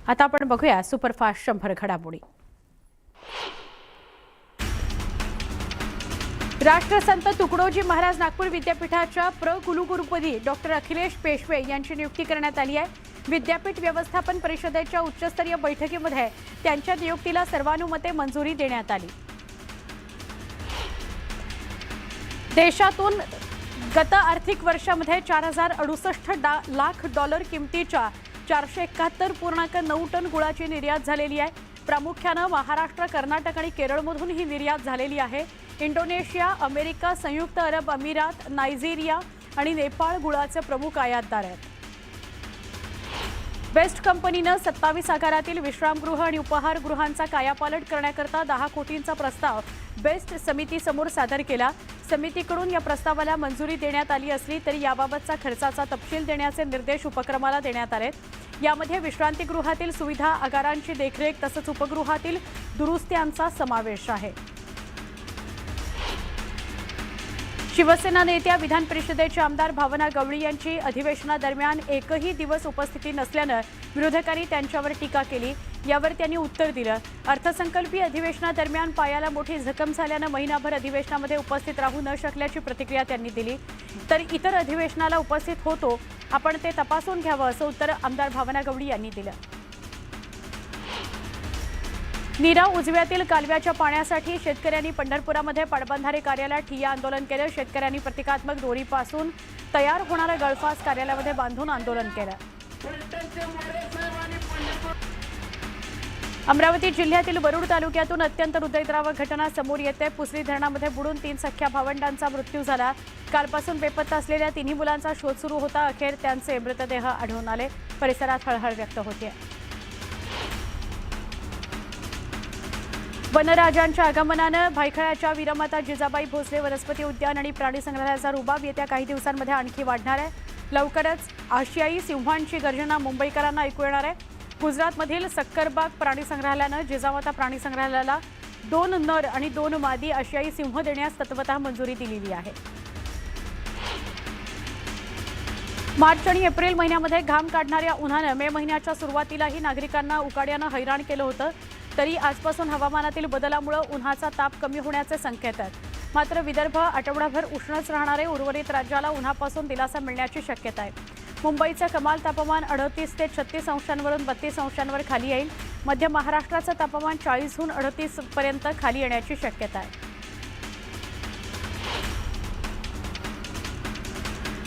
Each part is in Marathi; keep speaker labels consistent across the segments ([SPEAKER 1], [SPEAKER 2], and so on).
[SPEAKER 1] आता आपण बघूया सुपरफास्ट 100 घडामोडी। राष्ट्रसंत तुकडोजी महाराज नागपूर विद्यापीठाच्या कुलगुरुपदी डॉक्टर अखिलेश पेशवे यांची नियुक्ती करण्यात आली आहे। विद्यापीठ व्यवस्थापन परिषदेच्या उच्चस्तरीय बैठकीमध्ये त्यांच्या नियुक्तीला सर्वानुमते मंजुरी देण्यात आली। देशातून गत आर्थिक वर्षामध्ये 4068 लाख डॉलर किमतीच्या 471.9 टन गुळाची निर्यात झालेली आहे। प्रामुख्याने महाराष्ट्र, कर्नाटक आणि केरळमधून ही निर्यात झालेली आहे। इंडोनेशिया, अमेरिका, संयुक्त अरब अमिरात, नायजेरिया आणि नेपाळ गुळाचे प्रमुख आयातदार आहेत। बेस्ट कंपनीने 27 आकारातील विश्रामगृह आणि उपहारगृहांचा कायापालट करण्याकरता 10 कोटींचा प्रस्ताव बेस्ट समितीसमोर सादर केला। समितीकडून या प्रस्तावाला मंजुरी देण्यात आली असली तरी याबाबतचा खर्चाचा तपशील देण्याचे निर्देश उपक्रमाला देण्यात आलेत। यामध्ये विश्रांतीगृहातील सुविधा, आगारांची देखरेख तसंच उपगृहातील दुरुस्त्यांचा समावेश आहे। शिवसेना नेत्या विधान परिषदेचे आमदार भावना गवळी यांची अधिवेशनादरम्यान एकही दिवस उपस्थिती नसल्याने विरोधकांनी त्यांच्यावर टीका केली। यावर त्यांनी उत्तर दिलं, अर्थसंकल्पीय अधिवेशनादरम्यान पायाला मोठी जखम झाल्याने महिनाभर अधिवेशनामध्ये उपस्थित राहू न शकल्याची प्रतिक्रिया त्यांनी दिली। तर इतर अधिवेशनाला उपस्थित होतो, आपण ते तपासून घ्यावं असं उत्तर आमदार भावना गवळी यांनी दिलं। नीरा उजव्यातील कालव्याच्या पाण्यासाठी शेतकऱ्यांनी पंढरपुरामध्ये पाटबंधारे कार्यालयात ठिय्या आंदोलन केलं। शेतकऱ्यांनी प्रतिकात्मक दोरीपासून तयार होणाऱ्या गळफास कार्यालयामध्ये बांधून आंदोलन केलं। अमरावती जिल्ह्यातील वरुड तालुक्यातून अत्यंत हृदयद्रावक घटना समोर येते। पुसरी धरणामध्ये बुडून 3 सख्ख्या भावंडांचा मृत्यू झाला। कालपासून बेपत्ता असलेल्या 3 मुलांचा शोध सुरू होता। अखेर त्यांचे मृतदेह आढळून आले। परिसरात हळहळ व्यक्त होते। वनराजांच्या आगमनाने भायखळ्याच्या वीरमाता जिजाबाई भोसले वनस्पती उद्यान आणि प्राणी संग्रहालयाचा रुबाब येत्या काही दिवसांमध्ये आणखी वाढणार आहे। लवकरच आशियाई सिंहांची गर्जना मुंबईकरांना ऐकू येणार आहे। गुजरातमधील सक्करबाग प्राणी संग्रहालयाने जिजामाता प्राणी संग्रहालयाला 2 नर आणि 2 मादी आशियाई सिंह देण्यास तत्वतः मंजुरी दिलेली आहे। मार्च आणि एप्रिल महिन्यामध्ये घाम काढणाऱ्या उन्हाने मे महिन्याच्या सुरुवातीलाही नागरिकांना उकाड्याने हैराण केलं होतं। तरी आजपासून हवामानातील बदलामुळे उन्हाचा ताप कमी होण्याचे संकेत आहेत। मात्र विदर्भ आठवडाभर उष्णच राहणार आहे। उर्वरित राज्याला उन्हापासून दिलासा मिळण्याची शक्यता आहे। मुंबईचं कमाल तापमान 38 ते 36 अंशांवरून 32 अंशांवर खाली येईल। मध्य महाराष्ट्राचं तापमान 40हून 38 पर्यंत खाली येण्याची शक्यता आहे।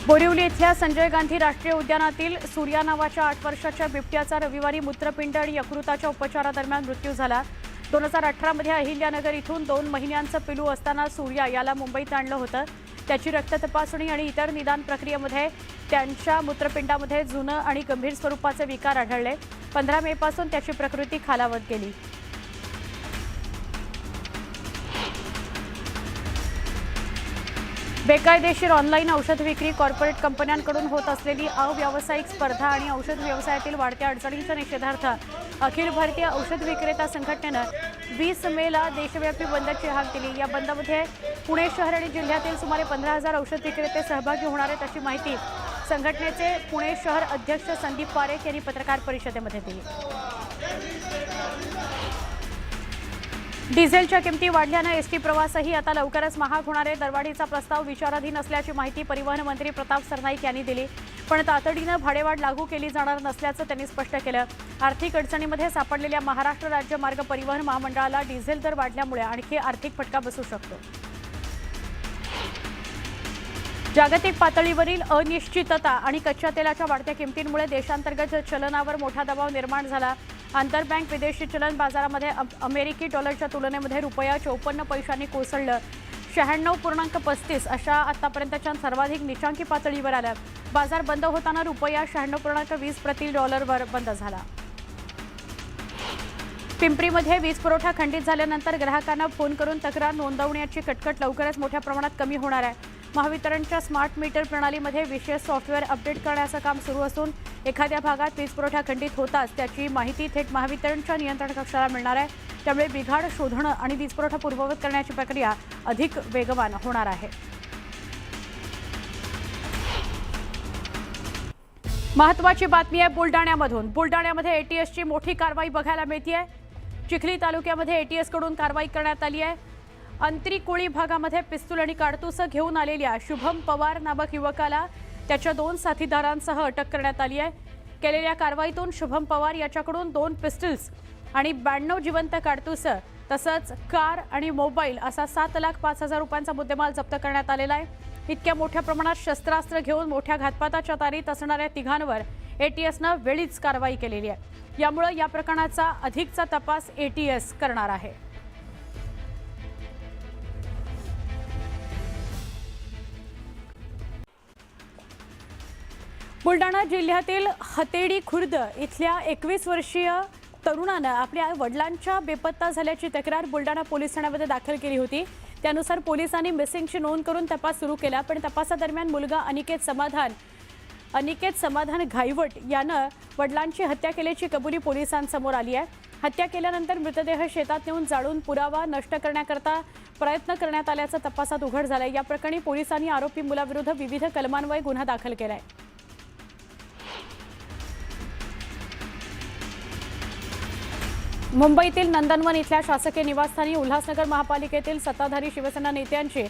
[SPEAKER 1] बोरिवली इथल्या संजय गांधी राष्ट्रीय उद्यानातील सूर्या नावाच्या 8 वर्षाच्या बिबट्याचा रविवारी मूत्रपिंड आणि यकृताच्या उपचारादरम्यान मृत्यू झाला। 2018 मध्ये अहिल्यानगर इथून 2 महिन्यांचं पिलू असताना सूर्या याला मुंबईत आणलं होतं। त्याची रक्त तपासणी आणि इतर निदान प्रक्रियेमध्ये त्यांच्या मूत्रपिंडामध्ये जुनं आणि गंभीर स्वरूपाचे विकार आढळले। 15 मे पासून त्याची प्रकृती खालावत गेली। बेकायदेशीर ऑनलाईन औषध विक्री, कॉर्पोरेट कंपन्यांकडून होत असलेली अव्यावसायिक स्पर्धा आणि औषध व्यवसायातील वाढत्या अडचणींच्या निषेधार्थ अखिल भारतीय औषध विक्रेता संघटनेनं 20 मेला देशव्यापी बंदची हाक दिली। या बंदमध्ये पुणे शहर आणि जिल्ह्यातील सुमारे 15,000 औषध विक्रेते सहभागी होणार आहेत अशी माहिती संघटनेचे पुणे शहर अध्यक्ष संदीप पारेख यांनी पत्रकार परिषदेमध्ये दिली। डिझेलच्या किमती वाढल्याने एसटी प्रवासही आता लवकरच महाग होणार आहे। दरवाढीचा प्रस्ताव विचाराधीन असल्याची माहिती परिवहन मंत्री प्रताप सरनाईक यांनी दिली, पण तातडीने भाडेवाढ लागू केली जाणार नसल्याचं त्यांनी स्पष्ट केलं। आर्थिक अडचणीमध्ये सापडलेल्या महाराष्ट्र राज्य मार्ग परिवहन महामंडळाला डिझेल दर वाढल्यामुळे आणखी आर्थिक फटका बसू शकतो। जागतिक पातळीवरील अनिश्चितता आणि कच्च्या तेलाच्या वाढत्या किमतींमुळे देशांतर्गत चलनावर मोठा दबाव निर्माण झाला। आंतरबँक विदेशी चलन बाजारामध्ये अमेरिकी डॉलरच्या तुलनेमध्ये रुपया 54 पैशांनी कोसळलं। 96.35 अशा आतापर्यंतच्या सर्वाधिक निचांकी पातळीवर आल्या। बाजार बंद होताना रुपया 96.20 प्रति डॉलरवर बंद झाला। पिंपरीमध्ये वीज पुरवठा खंडित झाल्यानंतर ग्राहकांना फोन करून तक्रार नोंदवण्याची कटकट लवकरच मोठ्या प्रमाणात कमी होणार आहे। महावितरणच्या स्मार्ट मीटर प्रणालीमध्ये विशेष सॉफ्टवेअर अपडेट करण्याचं काम सुरू असून एखाद्या भागात वीज पुरवठा खंडित होताच त्याची माहिती थेट महावितरणच्या नियंत्रण कक्षाला मिळणार आहे। त्यामुळे बिघाड शोधणं आणि वीज पुरवठा पूर्ववत करण्याची प्रक्रिया अधिक वेगवान होणार आहे। महत्त्वाची बातमी आहे बुलढाण्यामधून। बुलढाण्यामध्ये एटीएसची मोठी कारवाई बघायला मिळतेय। चिखली तालुक्यामध्ये एटीएस कडून कारवाई करण्यात आली आहे। अंतरी कोळी भागामध्ये पिस्तूल आणि काडतूस घेऊन आलेल्या शुभम पवार नामक युवकाला त्याच्या 2 साथीदारांसह अटक करण्यात आली आहे। केलेल्या कारवाईतून शुभम पवार याच्याकडून 2 पिस्टल्स आणि 92 जिवंत काडतूस तसंच कार आणि मोबाईल असा 7,05,000 रुपयांचा मुद्देमाल जप्त करण्यात आलेला आहे। इतक्या मोठ्या प्रमाणात शस्त्रास्त्र घेऊन मोठ्या घातपाताच्या तारीत असणाऱ्या तिघांवर एटीएसने वेळीच कारवाई केलेली आहे। यामुळे या प्रकरणाचा अधिकचा तपास एटीएस करणार आहे। बुलढाणा जिल्ह्यातील हतेडी खुर्द इथल्या 21 वर्षीय तरुणाने आपल्या वडिलांच्या बेपत्ता झाल्याची तक्रार बुलढाणा पोलीस ठाण्यामध्ये दाखल केली होती। त्यानुसार पोलिसांनी मिसिंगची नोंद करून तपास सुरू केला, पण तपासादरम्यान मुलगा अनिकेत समाधान घाईवट यानं वडिलांची हत्या केल्याची कबुली पोलिसांसमोर आली आहे। हत्या केल्यानंतर मृतदेह शेतात नेऊन जाळून पुरावा नष्ट करण्याकरता प्रयत्न करण्यात आल्याचं तपासात उघड झालंय। या प्रकरणी पोलिसांनी आरोपी मुलाविरुद्ध विविध कलमान्वये गुन्हा दाखल केलाय। मुंबईतील नंदनवन इथल्या शासकीय निवासस्थानी उल्हासनगर महापालिकेतील सत्ताधारी शिवसेना नेत्यांची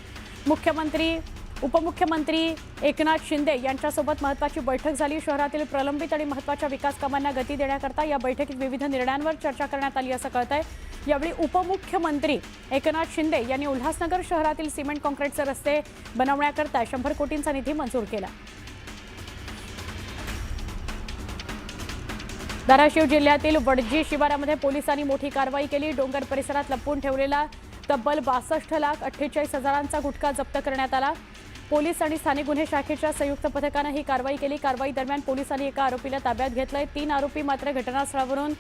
[SPEAKER 1] मुख्यमंत्री उपमुख्यमंत्री एकनाथ शिंदे यांच्यासोबत महत्त्वाची बैठक झाली। शहरातील प्रलंबित आणि महत्त्वाच्या विकास कामांना गती देण्याकरता या बैठकीत विविध निर्णयांवर चर्चा करण्यात आली असं कळतंय। यावेळी उपमुख्यमंत्री एकनाथ शिंदे यांनी उल्हासनगर शहरातील सिमेंट काँक्रीटचे रस्ते बनवण्याकरता 100 कोटींचा निधी मंजूर केला। धाराशिव जिल्ह्यातील वडजी शिवारामध्ये पोलिसांनी मोठी कारवाई केली। डोंगर परिसरात लपवून ठेवलेला तब्बल 62,48,000चा गुटखा जप्त करण्यात आला। पोलीस आणि स्थानिक गुन्हे शाखेच्या संयुक्त पथकाने ही कारवाई केली। कारवाई दरम्यान पोलिसांनी एका आरोपीला ताब्यात घेतलंय। 3 आरोपी मात्र घटनास्थळावरून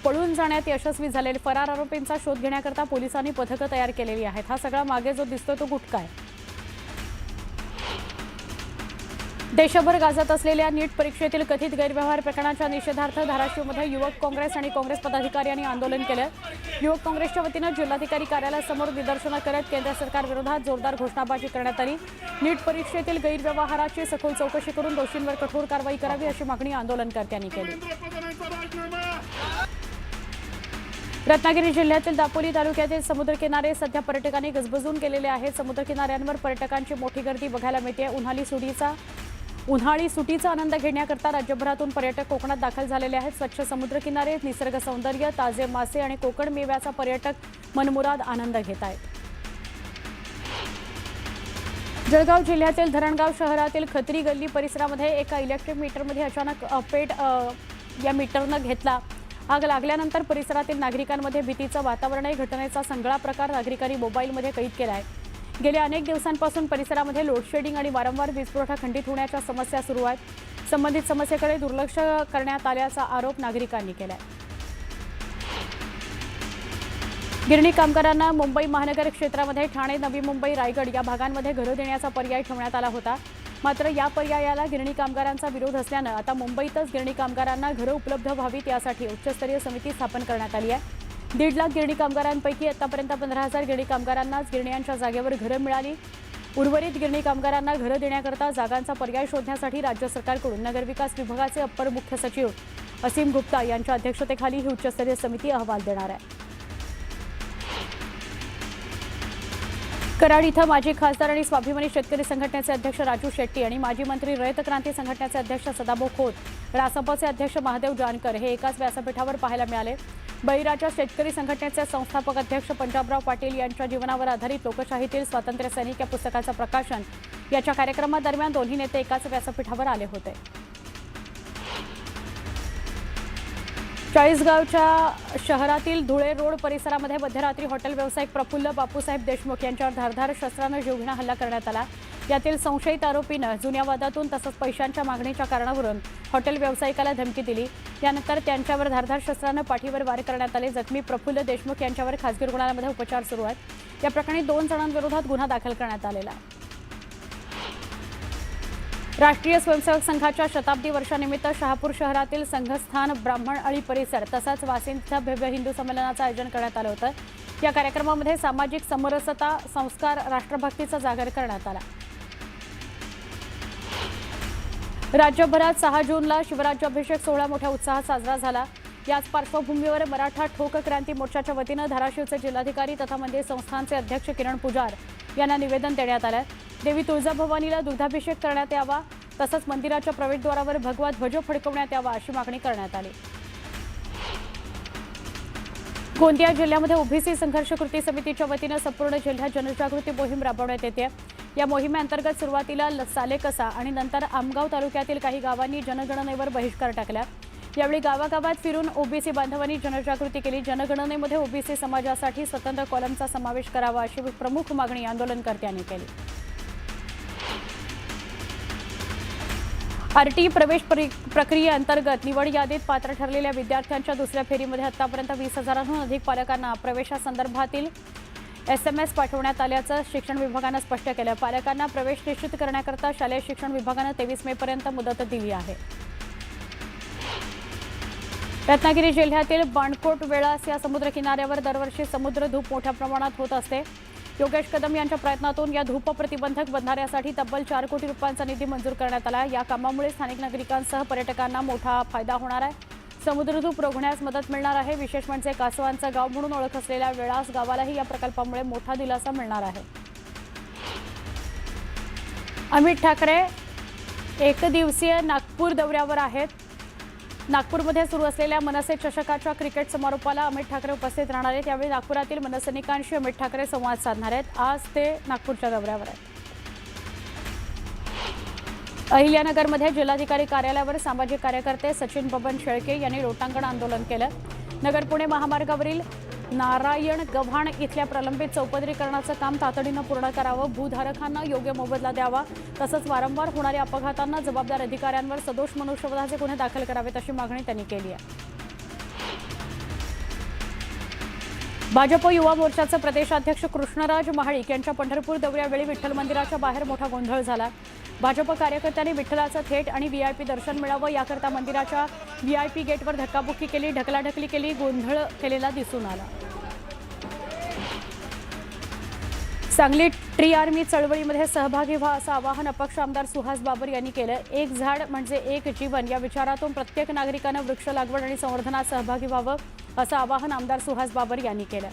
[SPEAKER 1] पळून जाण्यात यशस्वी झाले। फरार आरोपींचा शोध घेण्याकरता पोलिसांनी पथकं तयार केलेली आहेत। हा सगळा मागे जो दिसतो तो गुटखा आहे। देशभर गाजत असलेल्या नीट परीक्षेतील कथित गैरव्यवहार प्रकरणाच्या निषेधार्थ धाराशिवमध्ये युवक काँग्रेस आणि काँग्रेस पदाधिकाऱ्यांनी आंदोलन केलं। युवक काँग्रेसच्या वतीने जिल्हाधिकारी कार्यालयासमोर निदर्शनं करत केंद्र सरकारविरोधात जोरदार घोषणाबाजी करण्यात आली। नीट परीक्षेतील गैरव्यवहाराची सखोल चौकशी करून दोषींवर कठोर कारवाई करावी अशी मागणी आंदोलनकर्त्यांनी केली। रत्नागिरी जिल्ह्यातील दापोली तालुक्यातील समुद्रकिनारे सध्या पर्यटकांनी गजबजून केलेले आहेत। समुद्रकिनाऱ्यांवर पर्यटकांची मोठी गर्दी बघायला मिळते। उन्हाळी सुटीचा आनंद घेण्याकरता राज्यभरातून पर्यटक कोकणात दाखल झालेले आहेत। स्वच्छ समुद्रकिनारे, निसर्ग सौंदर्य, ताजे मासे आणि कोकण मेव्याचा पर्यटक मनमुराद आनंद घेत आहेत। जळगाव जिल्ह्यातील धरणगाव शहरातील खत्री गल्ली परिसरामध्ये एका इलेक्ट्रिक मीटरमध्ये अचानक पेट या मीटरनं घेतला। आग लागल्यानंतर परिसरातील नागरिकांमध्ये भीतीचं वातावरण आहे। घटनेचा संगळा प्रकार नागरिकांनी मोबाईलमध्ये कैद केला आहे। गेल्या अनेक दिवसांपासून परिसरामध्ये लोडशेडिंग आणि वारंवार वीजपुरवठा खंडित होण्याच्या समस्या सुरू आहेत। संबंधित समस्येकडे दुर्लक्ष करण्यात आल्याचा आरोप नागरिकांनी केलाय। गिरणी कामगारांना मुंबई महानगर क्षेत्रामध्ये ठाणे, नवी मुंबई, रायगड या भागांमध्ये घरं देण्याचा पर्याय ठेवण्यात आला होता। मात्र या पर्यायाला गिरणी कामगारांचा विरोध असल्यानं आता मुंबईतच गिरणी कामगारांना घरं उपलब्ध व्हावीत यासाठी उच्चस्तरीय समिती स्थापन करण्यात आली आहे। 1.5 लाख गिरणी कामगारांपैकी आतापर्यंत 15,000 गिरणी कामगारांनाच गिरण्यांच्या जागेवर घरं मिळाली। उर्वरित गिरणी कामगारांना घरं देण्याकरता जागांचा पर्याय शोधण्यासाठी राज्य सरकारकडून नगरविकास विभागाचे अप्पर मुख्य सचिव असीम गुप्ता यांच्या अध्यक्षतेखाली ही उच्चस्तरीय समिती अहवाल देणार आहे। कराड इथं माजी खासदार आणि स्वाभिमानी शेतकरी संघटनेचे अध्यक्ष राजू शेट्टी आणि माजी मंत्री रयत क्रांती संघटनेचे अध्यक्ष सदाभाऊ खोत, रासपचे अध्यक्ष महादेव जानकर हे एकाच व्यासपीठावर पाहायला मिळाले। बळीराजा शेतकरी संघटनेचे संस्थापक अध्यक्ष पंजाबराव पाटील यांच्या जीवनावर आधारित लोकशाहीतील स्वातंत्र्य सैनिक या पुस्तकाचं प्रकाशन याच्या कार्यक्रमादरम्यान दोन्ही नेते एकाच व्यासपीठावर आले होते। चाळीसगावच्या शहरातील धुळे रोड परिसरामध्ये मध्यरात्री हॉटेल व्यावसायिक प्रफुल्ल बापूसाहेब देशमुख यांच्यावर धारधार शस्त्रानं जीवघेणा हल्ला करण्यात आला। यातील संशयित आरोपीनं जुन्या वादातून तसंच पैशांच्या मागणीच्या कारणावरून हॉटेल व्यावसायिकाला धमकी दिली। त्यानंतर त्यांच्यावर धारधार शस्त्रानं पाठीवर वार करण्यात आले। जखमी प्रफुल्ल देशमुख यांच्यावर खासगी रुग्णालयामध्ये उपचार सुरू आहेत। या प्रकरणी 2 जणांविरोधात गुन्हा दाखल करण्यात आलेला आहे। राष्ट्रीय स्वयंसेवक संघाच्या शताब्दी वर्षानिमित्त शहापूर शहरातील संघस्थान, ब्राह्मणअळी परिसर तसंच वासिंद इथं भव्य हिंदू संमेलनाचं आयोजन करण्यात आलं होतं। या कार्यक्रमामध्ये सामाजिक समरसता, संस्कार, राष्ट्रभक्तीचा जागर करण्यात आला। राज्यभरात 6 जूनला शिवराज्याभिषेक सोहळा मोठ्या उत्साहात साजरा झाला। याच पार्श्वभूमीवर मराठा ठोक क्रांती मोर्चाच्या वतीनं धाराशिवचे जिल्हाधिकारी तथा मंदिर संस्थानचे अध्यक्ष किरण पुजार यांना निवेदन देण्यात आलं। देवी तुळजाभवानीला दुग्धाभिषेक करण्यात यावा, तसंच मंदिराच्या प्रवेशद्वारावर भगवा ध्वज फडकवण्यात यावा अशी मागणी करण्यात आली। गोंदिया जिल्ह्यामध्ये ओबीसी संघर्ष कृती समितीच्या वतीनं संपूर्ण जिल्ह्यात जनजागृती मोहीम राबवण्यात येते। या मोहिमेअंतर्गत सुरुवातीला सालेकसा आणि नंतर आमगाव तालुक्यातील काही गावांनी जनगणनेवर बहिष्कार टाकला। यावेळी गावागावात फिरून ओबीसी बांधवांनी जनजागृती केली। जनगणनेमध्ये ओबीसी समाजासाठी स्वतंत्र कॉलमचा समावेश करावा अशी प्रमुख मागणी आंदोलनकर्त्यांनी केली। आरटी प्रवेश प्रक्रियेअंतर्गत निवड यादीत पात्र ठरलेल्या विद्यार्थ्यांच्या दुसऱ्या फेरीमध्ये आतापर्यंत 20,000हून अधिक पालकांना प्रवेशासंदर्भातील SMS पाठवण्यात आल्याचं शिक्षण विभागानं स्पष्ट केलं। पालकांना प्रवेश निश्चित करण्याकरता शालेय शिक्षण विभागानं 23 मे पर्यंत मुदत दिली आहे। रत्नागिरी जिल्ह्यातील बाणकोट वेळास या समुद्र किनाऱ्यावर दरवर्षी समुद्र धूप मोठ्या प्रमाणात होत असते। योगेश कदम यांच्या प्रयत्नातून या धूप प्रतिबंधक बंधाऱ्यासाठी तब्बल 4 कोटी रुपयांचा निधी मंजूर करण्यात आला। या कामामुळे स्थानिक नागरिकांसह पर्यटकांना मोठा फायदा होणार आहे। समुद्रधूप रोखण्यास मदत मिळणार आहे। विशेष म्हणजे कासवांचं गाव म्हणून ओळख असलेल्या वेळास गावालाही या प्रकल्पामुळे मोठा दिलासा मिळणार आहे। अमित ठाकरे एकदिवसीय नागपूर दौऱ्यावर आहेत। नागपूरमध्ये सुरू असलेल्या मनसे चषकाच्या क्रिकेट समारोपाला अमित ठाकरे उपस्थित राहणार आहेत। यावेळी नागपुरातील मनसैनिकांशी अमित ठाकरे संवाद साधणार आहेत। आज ते नागपूरच्या दौऱ्यावर आहेत। अहिल्यानगरमध्ये जिल्हाधिकारी कार्यालयावर सामाजिक कार्यकर्ते सचिन बबन शेळके यांनी लोटांगण आंदोलन केलं। नगर पुणे महामार्गावरील नारायण गव्हाण इथल्या प्रलंबित चौपदरीकरणाचं काम तातडीनं पूर्ण करावं, भूधारकांना योग्य मोबदला द्यावा, तसंच वारंवार होणाऱ्या अपघातांना जबाबदार अधिकाऱ्यांवर सदोष मनुष्यवधाचे गुन्हे दाखल करावेत अशी मागणी त्यांनी केली आहे। भाजप युवा मोर्चाचे प्रदेशाध्यक्ष कृष्णराज महाळिक यांच्या पंढरपूर दौऱ्यावेळी विठ्ठल मंदिराच्या बाहेर मोठा गोंधळ झाला। भाजप कार्यकर्त्यांनी विठ्ठलाचं थेट आणि VIP दर्शन मिळावं याकरता मंदिराच्या VIP गेटवर धक्काबुक्की केली, ढकलाढकली केली, गोंधळ केलेला दिसून आला। सांगली ट्री आर्मी चळवळीमध्ये सहभागी व्हा असं आवाहन अपक्ष आमदार सुहास बाबर यांनी केलं। एक झाड म्हणजे एक जीवन या विचारातून प्रत्येक नागरिकानं वृक्ष लागवड आणि संवर्धनात सहभागी व्हावं असं आवाहन आमदार सुहास बाबर यांनी केलं।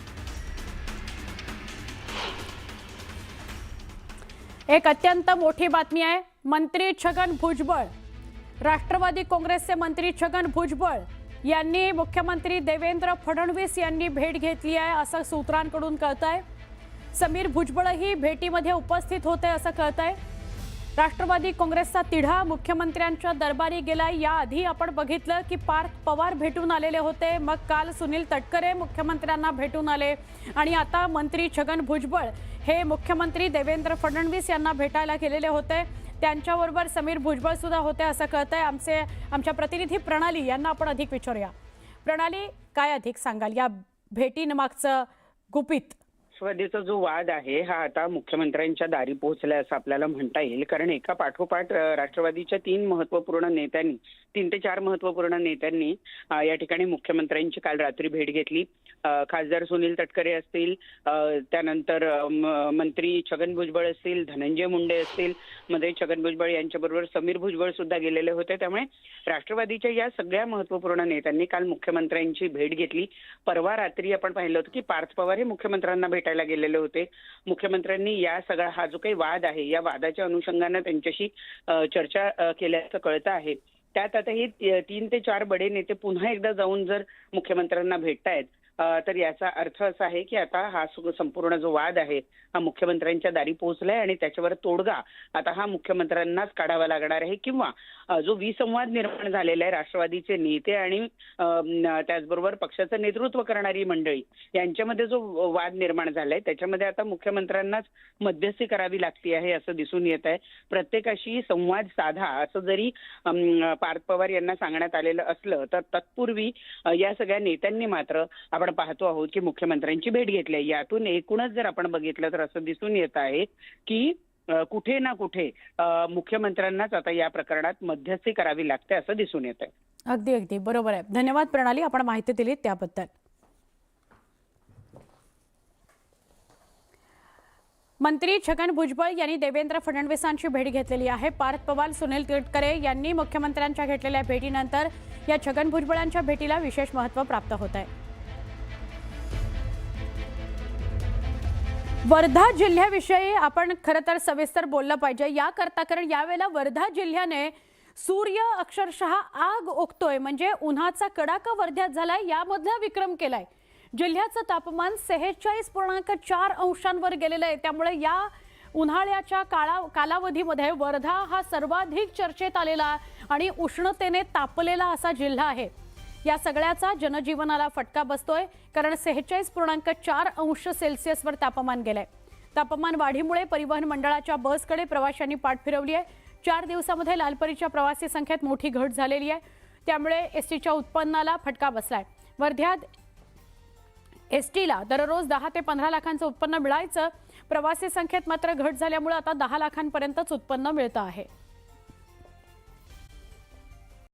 [SPEAKER 1] एक अत्यंत मोठी बातमी आहे। मंत्री छगन भुजबळ, राष्ट्रवादी काँग्रेसचे मंत्री छगन भुजबळ यांनी मुख्यमंत्री देवेंद्र फडणवीस यांनी भेट घेतली आहे असं सूत्रांकडून कळतंय। समीर भुजबळही भेटीमध्ये उपस्थित होते असं कळतंय। राष्ट्रवादी काँग्रेसचा तिढा मुख्यमंत्र्यांच्या दरबारी गेलाय। याआधी आपण बघितलं की पार्थ पवार भेटून आलेले होते, मग काल सुनील तटकरे मुख्यमंत्र्यांना भेटून आले आणि आता मंत्री छगन भुजबळ हे मुख्यमंत्री देवेंद्र फडणवीस यांना भेटायला गेलेले होते। त्यांच्याबरोबर समीर भुजबळ सुद्धा होते असं कळतंय। आमच्या प्रतिनिधी प्रणाली यांना आपण अधिक विचारूया। प्रणाली, काय अधिक सांगाल या भेटीमागचं गुपित?
[SPEAKER 2] राष्ट्रवादीचा जो वाद आहे हा आता मुख्यमंत्र्यांच्या दारी पोहोचलाय असं आपल्याला म्हणता येईल। कारण एका पाठोपाठ राष्ट्रवादीच्या 3 ते 4 महत्वपूर्ण नेत्यांनी या ठिकाणी मुख्यमंत्र्यांची काल रात्री भेट घेतली। खासदार सुनील तटकरे असतील, त्यानंतर मंत्री छगन भुजबळ असतील, धनंजय मुंडे असतील, मध्ये छगन भुजबळ यांच्याबरोबर समीर भुजबळ सुद्धा गेलेले होते। त्यामुळे राष्ट्रवादीच्या या सगळ्या महत्वपूर्ण नेत्यांनी काल मुख्यमंत्र्यांची भेट घेतली। परवा रात्री आपण पाहिलं होतं की पार्थ पवार हे मुख्यमंत्र्यांना भेटायला गेलेले होते। मुख्यमंत्र्यांनी या सगळा हा जो काही वाद आहे या वादाच्या अनुषंगाने त्यांच्याशी चर्चा केल्याचं कळतं आहे। त्यात आता हे 3 ते 4 बडे नेते पुन्हा एकदा जाऊन जर मुख्यमंत्र्यांना भेटतायत तर याचा अर्थ असा आहे की आता हा संपूर्ण जो वाद आहे हा मुख्यमंत्र्यांच्या दारी पोहोचलाय आणि त्याच्यावर तोडगा आता हा मुख्यमंत्र्यांनाच काढावा लागणार आहे। किंवा जो विसंवाद निर्माण झालेला आहे राष्ट्रवादीचे नेते आणि त्याचबरोबर पक्षाचं नेतृत्व करणारी मंडळी यांच्यामध्ये जो वाद निर्माण झालाय त्याच्यामध्ये आता मुख्यमंत्र्यांनाच मध्यस्थी करावी लागते आहे असं दिसून येत आहे। प्रत्येकाशी संवाद साधा असं जरी पार्थ पवार यांना सांगण्यात आलेलं असलं तर तत्पूर्वी या सगळ्या नेत्यांनी मात्र आपण पाहतो आहोत की मुख्यमंत्र्यांची भेट घेतली आहे। यातून एकूणच जर आपण बघितलं तर असं दिसून येत आहे की कुठे ना कुठे मुख्यमंत्र्यांनाच आता या प्रकरणात मध्यस्थी करावी लागते असं दिसून येत आहे।
[SPEAKER 1] अगदी बरोबर आहे। धन्यवाद प्रणाली, आपण माहिती दिली त्याबद्दल। मंत्री छगन भुजबळ यांनी देवेंद्र फडणवीसांची भेट घेतलेली आहे। पार्थ पवार, सुनील तटकरे यांनी मुख्यमंत्र्यांच्या घेतलेल्या भेटीनंतर या छगन भुजबळांच्या भेटीला विशेष महत्त्व प्राप्त होत आहे। वर्धा जिल्ह्याविषयी आपण खरं तर सविस्तर बोललं पाहिजे याकरता, कारण यावेळेला वर्धा जिल्ह्याने सूर्य अक्षरशः आग ओकतोय, म्हणजे उन्हाचा कडाका वर्ध्यात झालाय, यामधला विक्रम केलाय। जिल्ह्याचं तापमान 46.4 अंशांवर गेलेलं आहे। त्यामुळे या उन्हाळ्याच्या कालावधीमध्ये वर्धा हा सर्वाधिक चर्चेत आलेला आणि उष्णतेने तापलेला असा जिल्हा आहे। या सगळ्याचा जनजीवनाला फटका बसतोय, कारण 46.4 अंश सेल्सिअसवर तापमान गेलंय। तापमान वाढीमुळे परिवहन मंडळाच्या बसकडे प्रवाशांनी पाठ फिरवली आहे। 4 दिवसामध्ये लालपरीच्या प्रवासी संख्येत मोठी घट झालेली आहे। त्यामुळे एसटीच्या उत्पन्नाला फटका बसलाय। वर्ध्यात एसटीला दररोज 10 ते 15 लाखांचं उत्पन्न मिळायचं, प्रवासी संख्येत मात्र घट झाल्यामुळे आता 10 लाखांपर्यंतच उत्पन्न मिळतं आहे।